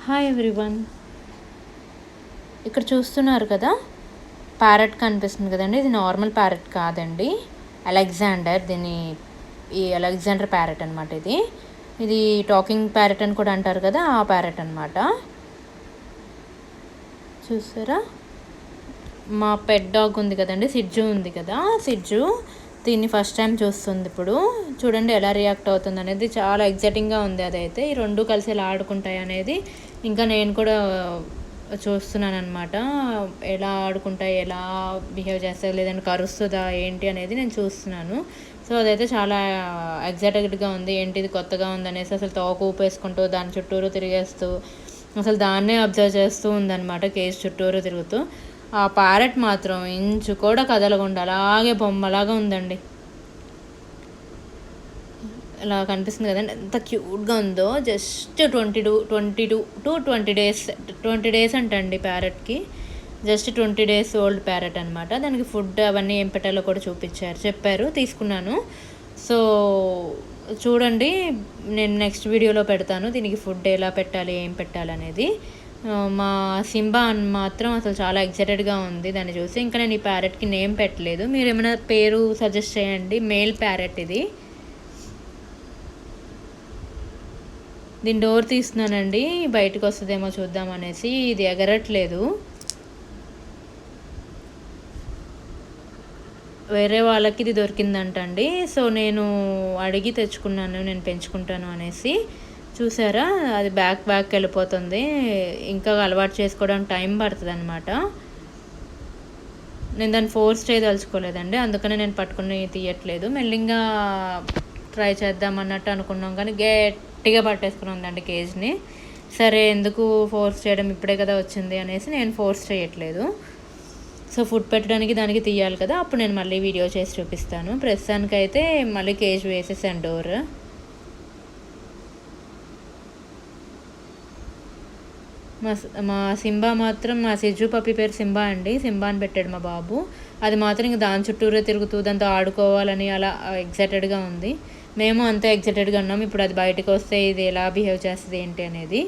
Hi everyone. ఇక్కడ చూస్తున్నారు కదా, ప్యారెట్ కనిపిస్తుంది కదండి. ఇది నార్మల్ ప్యారెట్ కాదండి, ఈ అలెగ్జాండర్ ప్యారెట్ అనమాట. ఇది టాకింగ్ ప్యారెట్ అని కూడా అంటారు కదా, ఆ ప్యారెట్ అనమాట. చూసారా, మా పెట్ డాగ్ ఉంది కదండి, సిడ్జు ఉంది కదా, సిడ్జు దీన్ని ఫస్ట్ టైం చూస్తుంది. ఇప్పుడు చూడండి ఎలా రియాక్ట్ అవుతుంది అనేది, చాలా ఎగ్జైటింగ్గా ఉంది. అదైతే ఈ రెండు కలిసి ఎలా ఆడుకుంటాయి అనేది ఇంకా నేను కూడా చూస్తున్నాను అనమాట. ఎలా ఆడుకుంటాయి, ఎలా బిహేవ్ చేస్తాయి, లేదంటే కరుస్తుందా ఏంటి అనేది నేను చూస్తున్నాను. సో అదైతే చాలా ఎగ్జైటెడ్గా ఉంది. ఏంటిది కొత్తగా ఉందనేసి అసలు తోక ఊపేసుకుంటూ దాని చుట్టూరు తిరిగేస్తూ అసలు దాన్నే అబ్జర్వ్ చేస్తూ ఉందన్నమాట, కేజ్ చుట్టూరు తిరుగుతూ. ఆ ప్యారెట్ మాత్రం ఇంచు కూడా కదలకుండా అలాగే బొమ్మలాగా ఉందండి. ఇలా కనిపిస్తుంది కదండి, ఎంత క్యూట్గా ఉందో. జస్ట్ 20 డేస్ అంటండి ప్యారెట్కి. జస్ట్ 20 డేస్ ఓల్డ్ ప్యారెట్ అనమాట. దానికి ఫుడ్ అవన్నీ ఏం పెట్టాలో కూడా చెప్పారు, తీసుకున్నాను. సో చూడండి, నేను నెక్స్ట్ వీడియోలో పెడతాను దీనికి ఫుడ్ ఎలా పెట్టాలి, ఏం పెట్టాలి అనేది. మా సింబా మాత్రం అసలు చాలా ఎగ్జైటెడ్గా ఉంది దాన్ని చూసి. ఇంకా నేను ఈ ప్యారెట్కి నేమ్ పెట్టలేదు, మీరు ఏమైనా పేరు సజెస్ట్ చేయండి. మేల్ ప్యారెట్ ఇది. దీని డోర్ తీస్తున్నానండి, బయటకు వస్తుందేమో చూద్దాం అనేసి. ఇది ఎగరట్లేదు. వేరే వాళ్ళకి ఇది దొరికిందంటండి. సో నేను అడిగి తెచ్చుకున్నాను, నేను పెంచుకుంటాను అనేసి. చూసారా, అది బ్యాక్ వెళ్ళిపోతుంది. ఇంకా అలవాటు చేసుకోవడానికి టైం పడుతుంది అనమాట. నేను దాన్ని ఫోర్స్ చేయదలుచుకోలేదండి, అందుకనే నేను పట్టుకుని తీయట్లేదు. మెల్లిగా ట్రై చేద్దాం అన్నట్టు అనుకున్నాం, కానీ గట్టిగా పట్టేసుకుని ఉందండి కేజ్ని. సరే ఎందుకు ఫోర్స్ చేయడం, ఇప్పుడే కదా వచ్చింది అనేసి నేను ఫోర్స్ చేయట్లేదు. సో ఫుడ్ పెట్టడానికి దానికి తీయాలి కదా, అప్పుడు నేను మళ్ళీ వీడియో చేసి చూపిస్తాను. ప్రస్తుతానికైతే మళ్ళీ కేజ్ వేసేసాను డోర్. మా సింబా మాత్రం, మా సిజ్జు పప్పి పేరు సింబా అండి, సింబా అని పెట్టాడు మా బాబు. అది మాత్రం ఇంకా దాని చుట్టూరే తిరుగుతూ దాంతో ఆడుకోవాలని అలా ఎగ్జైటెడ్గా ఉంది. మేము అంతే ఎగ్జైటెడ్గా ఉన్నాం. ఇప్పుడు అది బయటకు వస్తే ఇది ఎలా బిహేవ్ చేస్తుంది ఏంటి అనేది.